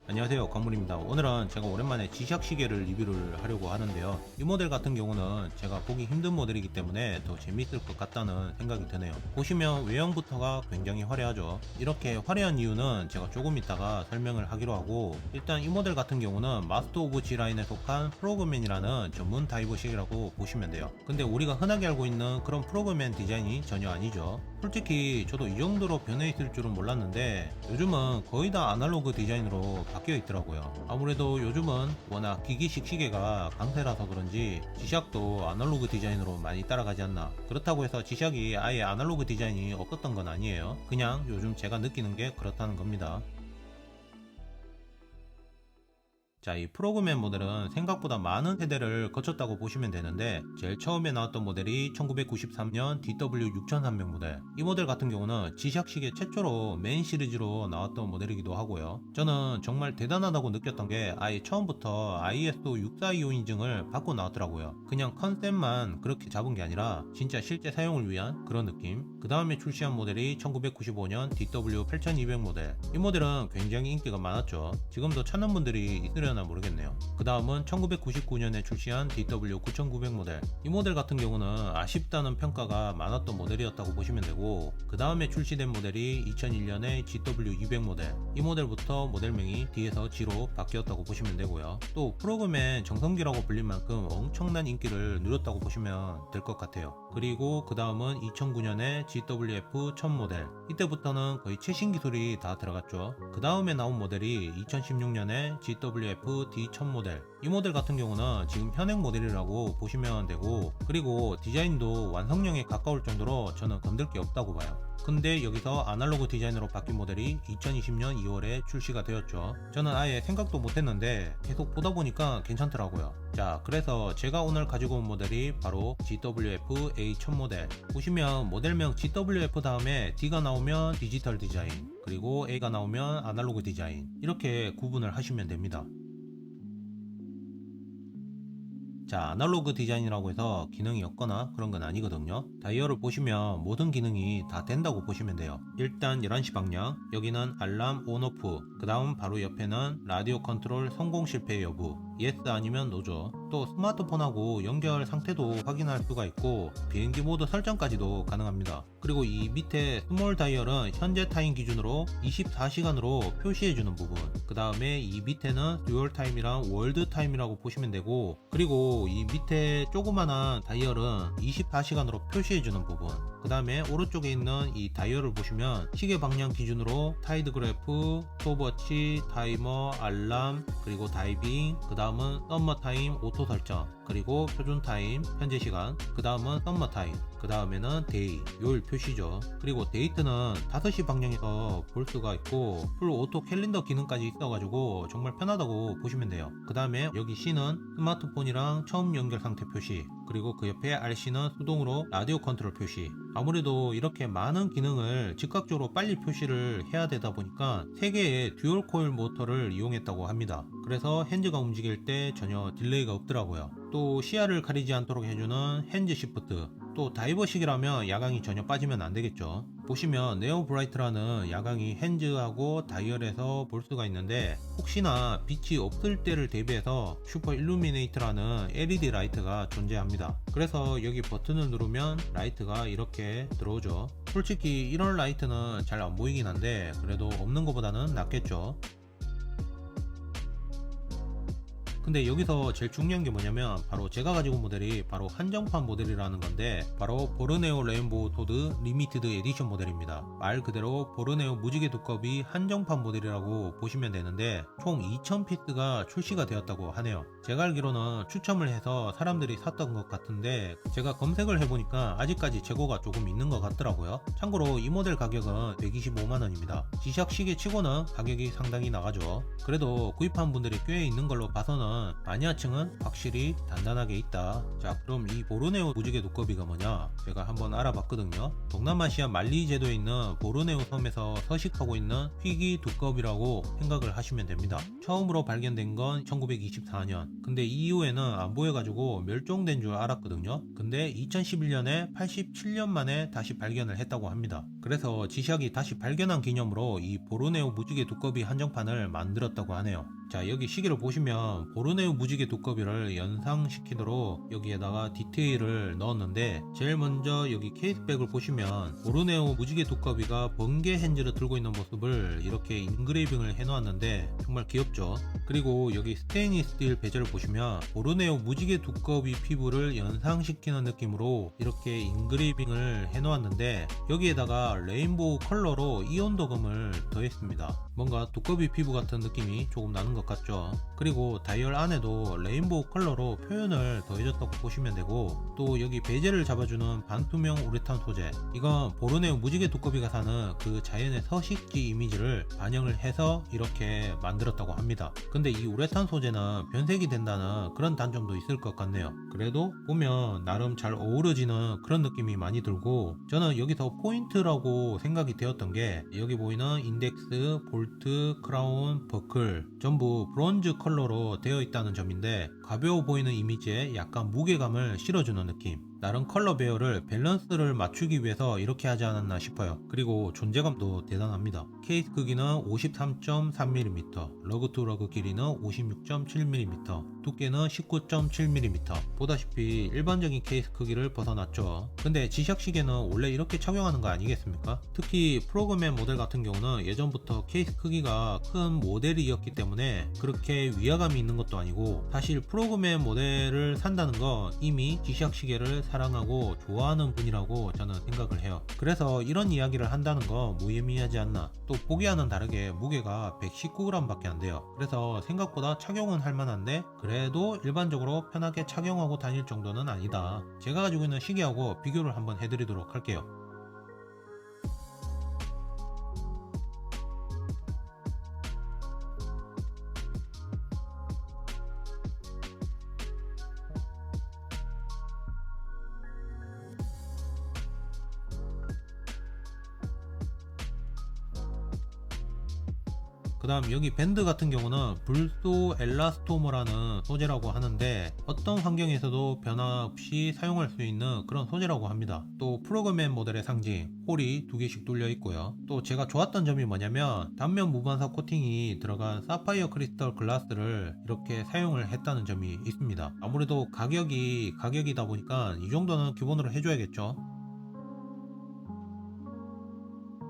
안녕하세요, 강물입니다. 오늘은 제가 오랜만에 지샥 시계를 리뷰를 하려고 하는데요. 이 모델 같은 경우는 제가 보기 힘든 모델이기 때문에 더 재밌을 것 같다는 생각이 드네요. 보시면 외형부터가 굉장히 화려하죠. 이렇게 화려한 이유는 제가 조금 이따가 설명을 하기로 하고, 일단 이 모델 같은 경우는 마스터 오브 G 라인에 속한 프로그맨이라는 전문 다이버 시계라고 보시면 돼요. 근데 우리가 흔하게 알고 있는 그런 프로그맨 디자인이 전혀 아니죠. 솔직히 저도 이 정도로 변해 있을 줄은 몰랐는데 요즘은 거의 다 아날로그 디자인으로 바뀌어 있더라고요. 아무래도 요즘은 워낙 기기식 시계가 강세라서 그런지 지샥도 아날로그 디자인으로 많이 따라가지 않나. 그렇다고 해서 지샥이 아예 아날로그 디자인이 없었던 건 아니에요. 그냥 요즘 제가 느끼는 게 그렇다는 겁니다. 자, 이 프로그맨 모델은 생각보다 많은 세대를 거쳤다고 보시면 되는데, 제일 처음에 나왔던 모델이 1993년 DW6300 모델. 이 모델 같은 경우는 지샥 시계 최초로 메인 시리즈로 나왔던 모델이기도 하고요. 저는 정말 대단하다고 느꼈던 게 아예 처음부터 ISO 64225 인증을 받고 나왔더라고요. 그냥 컨셉만 그렇게 잡은 게 아니라 진짜 실제 사용을 위한 그런 느낌. 그 다음에 출시한 모델이 1995년 DW8200 모델. 이 모델은 굉장히 인기가 많았죠. 지금도 찾는 분들이 있으려나 모르겠네요. 그 다음은 1999년에 출시한 DW9900 모델. 이 모델 같은 경우는 아쉽다는 평가가 많았던 모델이었다고 보시면 되고, 그 다음에 출시된 모델이 2001년에 GW200 모델. 이 모델부터 모델명이 D에서 G로 바뀌었다고 보시면 되고요. 또 프로그램의 정성기라고 불릴 만큼 엄청난 인기를 누렸다고 보시면 될 것 같아요. 그리고 그 다음은 2009년에 GWF1000 모델. 이때부터는 거의 최신 기술이 다 들어갔죠. 그 다음에 나온 모델이 2016년에 GWF D1000 모델. 이 모델 같은 경우는 지금 현행 모델이라고 보시면 되고, 그리고 디자인도 완성형에 가까울 정도로 저는 건들 게 없다고 봐요. 근데 여기서 아날로그 디자인으로 바뀐 모델이 2020년 2월에 출시가 되었죠. 저는 아예 생각도 못했는데 계속 보다 보니까 괜찮더라고요. 자, 그래서 제가 오늘 가지고 온 모델이 바로 GWF A1000 모델. 보시면 모델명 GWF 다음에 D가 나오면 디지털 디자인, 그리고 A가 나오면 아날로그 디자인, 이렇게 구분을 하시면 됩니다. 자, 아날로그 디자인이라고 해서 기능이 없거나 그런 건 아니거든요. 다이얼을 보시면 모든 기능이 다 된다고 보시면 돼요. 일단 11시 방향, 여기는 알람 온오프, 그 다음 바로 옆에는 라디오 컨트롤 성공 실패 여부, 예스 아니면 노죠. 또 스마트폰하고 연결 상태도 확인할 수가 있고, 비행기 모드 설정까지도 가능합니다. 그리고 이 밑에 스몰 다이얼은 현재 타임 기준으로 24시간으로 표시해주는 부분, 그 다음에 이 밑에는 듀얼 타임이랑 월드 타임이라고 보시면 되고, 그리고 이 밑에 조그만한 다이얼은 24시간으로 표시해주는 부분, 그 다음에 오른쪽에 있는 이 다이얼을 보시면 시계 방향 기준으로 타이드 그래프, 스톱워치, 타이머, 알람, 그리고 다이빙, 그 다음은 썸머 타임 오토 설정, 그리고 표준 타임 현재 시간, 그 다음은 썸머 타임, 그 다음에는 데이 요일 표시죠. 그리고 데이트는 5시 방향에서 볼 수가 있고, 풀 오토 캘린더 기능까지 있어가지고 정말 편하다고 보시면 돼요. 그 다음에 여기 C는 스마트폰이랑 처음 연결 상태 표시, 그리고 그 옆에 RC는 수동으로 라디오 컨트롤 표시. 아무래도 이렇게 많은 기능을 즉각적으로 빨리 표시를 해야 되다 보니까 3개의 듀얼 코일 모터를 이용했다고 합니다. 그래서 핸즈가 움직일 때 전혀 딜레이가 없더라고요. 또 시야를 가리지 않도록 해주는 핸즈 시프트, 또 다이버식이라면 야광이 전혀 빠지면 안 되겠죠. 보시면 네오 브라이트라는 야광이 핸즈하고 다이얼에서 볼 수가 있는데, 혹시나 빛이 없을 때를 대비해서 슈퍼 일루미네이트라는 LED 라이트가 존재합니다. 그래서 여기 버튼을 누르면 라이트가 이렇게 들어오죠. 솔직히 이런 라이트는 잘 안 보이긴 한데 그래도 없는 것보다는 낫겠죠. 근데 여기서 제일 중요한 게 뭐냐면 바로 제가 가지고 온 모델이 바로 한정판 모델이라는 건데, 바로 보르네오 레인보우 토드 리미티드 에디션 모델입니다. 말 그대로 보르네오 무지개 두꺼비 한정판 모델이라고 보시면 되는데, 총 2000피스가 출시가 되었다고 하네요. 제가 알기로는 추첨을 해서 사람들이 샀던 것 같은데, 제가 검색을 해보니까 아직까지 재고가 조금 있는 것 같더라고요. 참고로 이 모델 가격은 125만원입니다. 지샥 시계 치고는 가격이 상당히 나가죠. 그래도 구입한 분들이 꽤 있는 걸로 봐서는 있지만 마니아층은 확실히 단단하게 있다. 자, 그럼 이 보르네오 무지개 두꺼비가 뭐냐? 제가 한번 알아봤거든요. 동남아시아 말리 제도에 있는 보르네오 섬에서 서식하고 있는 휘기 두꺼비라고 생각을 하시면 됩니다. 처음으로 발견된 건 1924년. 근데 이후에는 안 보여가지고 멸종된 줄 알았거든요. 근데 2011년에 87년 만에 다시 발견을 했다고 합니다. 그래서 지샥이 다시 발견한 기념으로 이 보르네오 무지개 두꺼비 한정판을 만들었다고 하네요. 자, 여기 시계를 보시면 보르네오 무지개 두꺼비를 연상시키도록 여기에다가 디테일을 넣었는데, 제일 먼저 여기 케이스백을 보시면 보르네오 무지개 두꺼비가 번개 핸즈를 들고 있는 모습을 이렇게 인그레이빙을 해놓았는데 정말 귀엽죠. 그리고 여기 스테인리스 스틸 베젤을 보시면 보르네오 무지개 두꺼비 피부를 연상시키는 느낌으로 이렇게 인그레이빙을 해놓았는데, 여기에다가 레인보우 컬러로 이온도금을 더했습니다. 뭔가 두꺼비 피부 같은 느낌이 조금 나는 것 같죠. 그리고 다이얼 안에도 레인보우 컬러로 표현을 더해줬다고 보시면 되고, 또 여기 베젤을 잡아주는 반투명 우레탄 소재, 이건 보르네오 무지개 두꺼비가 사는 그 자연의 서식지 이미지를 반영을 해서 이렇게 만들었다고 합니다. 근데 이 우레탄 소재는 변색이 된다는 그런 단점도 있을 것 같네요. 그래도 보면 나름 잘 어우러지는 그런 느낌이 많이 들고, 저는 여기서 포인트라고 생각이 되었던 게 여기 보이는 인덱스, 볼트, 크라운, 버클 전부 브론즈 컬러로 되어 있다는 점인데, 가벼워 보이는 이미지에 약간 무게감을 실어주는 느낌, 나름 컬러 배열을 밸런스를 맞추기 위해서 이렇게 하지 않았나 싶어요. 그리고 존재감도 대단합니다. 케이스 크기는 53.3mm, 러그 투 러그 길이는 56.7mm, 두께는 19.7mm. 보다시피 일반적인 케이스 크기를 벗어났죠. 근데 지샥 시계는 원래 이렇게 착용하는 거 아니겠습니까? 특히 프로그맨 모델 같은 경우는 예전부터 케이스 크기가 큰 모델이었기 때문에 그렇게 위화감이 있는 것도 아니고, 사실 프로그맨 모델을 산다는 건 이미 지샥 시계를 사랑하고 좋아하는 분이라고 저는 생각을 해요. 그래서 이런 이야기를 한다는 건 무의미하지 않나. 또 보기와는 다르게 무게가 119g 밖에 안 돼요. 그래서 생각보다 착용은 할 만한데, 그래도 일반적으로 편하게 착용하고 다닐 정도는 아니다. 제가 가지고 있는 시계하고 비교를 한번 해드리도록 할게요. 그 다음 여기 밴드 같은 경우는 불소 엘라스토머라는 소재라고 하는데, 어떤 환경에서도 변화 없이 사용할 수 있는 그런 소재라고 합니다. 또 프로그램 모델의 상징 홀이 2개씩 뚫려 있고요. 또 제가 좋았던 점이 뭐냐면 단면 무반사 코팅이 들어간 사파이어 크리스털 글라스를 이렇게 사용을 했다는 점이 있습니다. 아무래도 가격이다 보니까 이 정도는 기본으로 해줘야겠죠.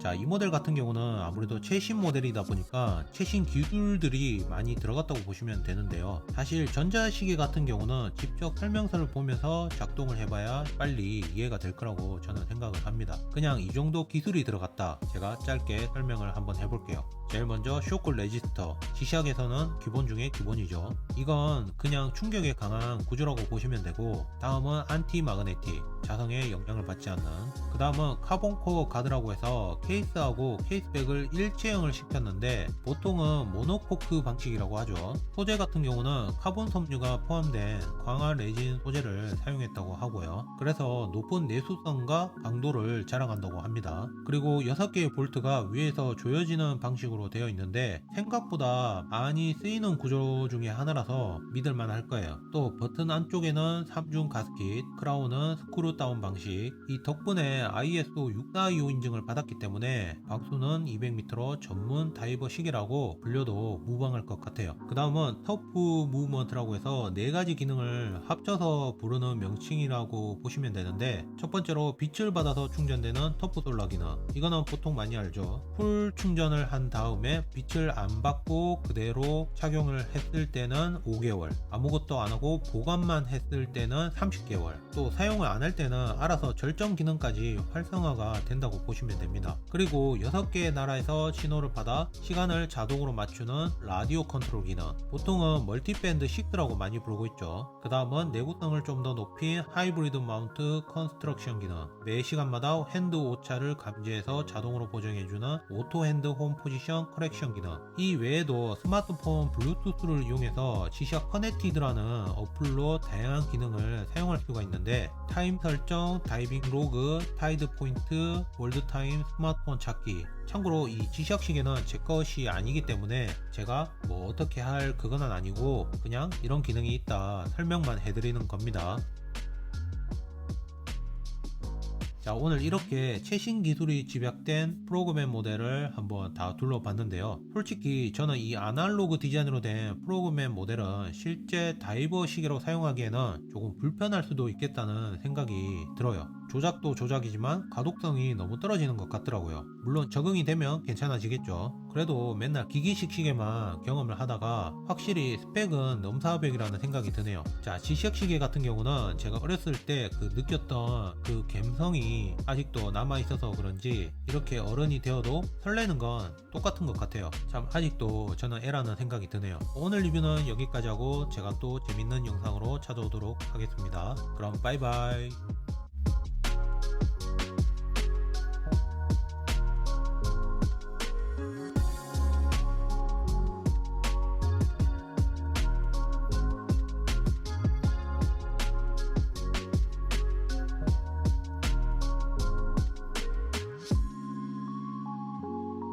자, 이 모델 같은 경우는 아무래도 최신 모델이다 보니까 최신 기술들이 많이 들어갔다고 보시면 되는데요. 사실 전자시계 같은 경우는 직접 설명서를 보면서 작동을 해봐야 빨리 이해가 될 거라고 저는 생각을 합니다. 그냥 이 정도 기술이 들어갔다, 제가 짧게 설명을 한번 해볼게요. 제일 먼저 쇼크 레지스터, 지샥에서는 기본 중에 기본이죠. 이건 그냥 충격에 강한 구조라고 보시면 되고, 다음은 안티 마그네틱, 자성에 영향을 받지 않는, 그 다음은 카본 코어 가드라고 해서 케이스하고 케이스백을 일체형을 시켰는데 보통은 모노코크 방식이라고 하죠. 소재 같은 경우는 카본 섬유가 포함된 광화 레진 소재를 사용했다고 하고요. 그래서 높은 내수성과 강도를 자랑한다고 합니다. 그리고 6개의 볼트가 위에서 조여지는 방식으로 되어 있는데 생각보다 많이 쓰이는 구조 중에 하나라서 믿을만 할 거예요. 또 버튼 안쪽에는 3중 가스킷, 크라운은 스크루 다운 방식, 이 덕분에 ISO 642 인증을 받았기 때문에 박수는 200m로 전문 다이버 시계라고 불려도 무방할 것 같아요. 그 다음은 터프 무브먼트라고 해서 4가지 기능을 합쳐서 부르는 명칭이라고 보시면 되는데, 첫 번째로 빛을 받아서 충전되는 터프 솔라 기능, 이거는 보통 많이 알죠. 풀 충전을 한 다음에 빛을 안 받고 그대로 착용을 했을 때는 5개월, 아무것도 안 하고 보관만 했을 때는 30개월, 또 사용을 안 할 때는 알아서 절정 기능까지 활성화가 된다고 보시면 됩니다. 그리고 6개의 나라에서 신호를 받아 시간을 자동으로 맞추는 라디오 컨트롤 기능, 보통은 멀티밴드 6라고 많이 부르고 있죠. 그 다음은 내구성을 좀 더 높인 하이브리드 마운트 컨스트럭션 기능, 매 시간마다 핸드 오차를 감지해서 자동으로 보정해주는 오토 핸드 홈 포지션 커렉션 기능, 이 외에도 스마트폰 블루투스를 이용해서 지시학 커넥티드라는 어플로 다양한 기능을 사용할 수가 있는데, 타임 설정, 다이빙 로그, 타이드 포인트, 월드 타임, 스마트폰 찾기. 참고로 이 지시학 시계는 제 것이 아니기 때문에 제가 뭐 어떻게 할 그건 아니고 그냥 이런 기능이 있다 설명만 해드리는 겁니다. 자, 오늘 이렇게 최신 기술이 집약된 프로그램 모델을 한번 다 둘러봤는데요. 솔직히 저는 이 아날로그 디자인으로 된 프로그램 모델은 실제 다이버 시계로 사용하기에는 조금 불편할 수도 있겠다는 생각이 들어요. 조작도 조작이지만 가독성이 너무 떨어지는 것 같더라고요. 물론 적응이 되면 괜찮아지겠죠. 그래도 맨날 기기식 시계만 경험을 하다가 확실히 스펙은 넘사벽이라는 생각이 드네요. 자, 지시학 시계 같은 경우는 제가 어렸을 때 그 느꼈던 그 감성이 아직도 남아있어서 그런지 이렇게 어른이 되어도 설레는 건 똑같은 것 같아요. 참 아직도 저는 애라는 생각이 드네요. 오늘 리뷰는 여기까지 하고 제가 또 재밌는 영상으로 찾아오도록 하겠습니다. 그럼 바이바이.